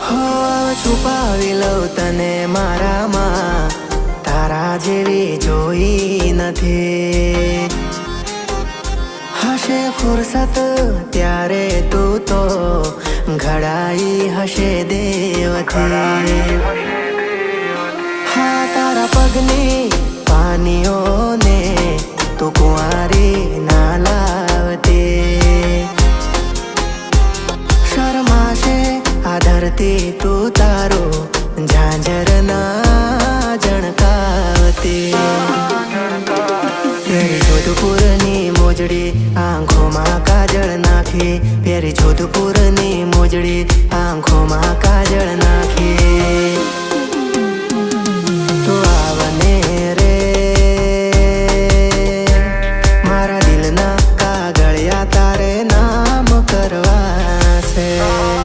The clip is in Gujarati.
હો છુપાવી લઉં તને મારામાં, તારા જેવી જોઈ નથી. હશે ફુરસત ત્યારે તું તો ઘડાઈ હશે દેવથી. હા તારા પગની પાનીઓને તું કુંવારી ના લાવતી. શરમાશે આ ધરતી તું તારું ઝાંઝર ના જણકાવતી. પેરી જોધપુરની મોજડી આંખોમાં કાજળ નાખી, પેરી જોધપુરની મોજડી આંખોમાં કાજળ નાખી.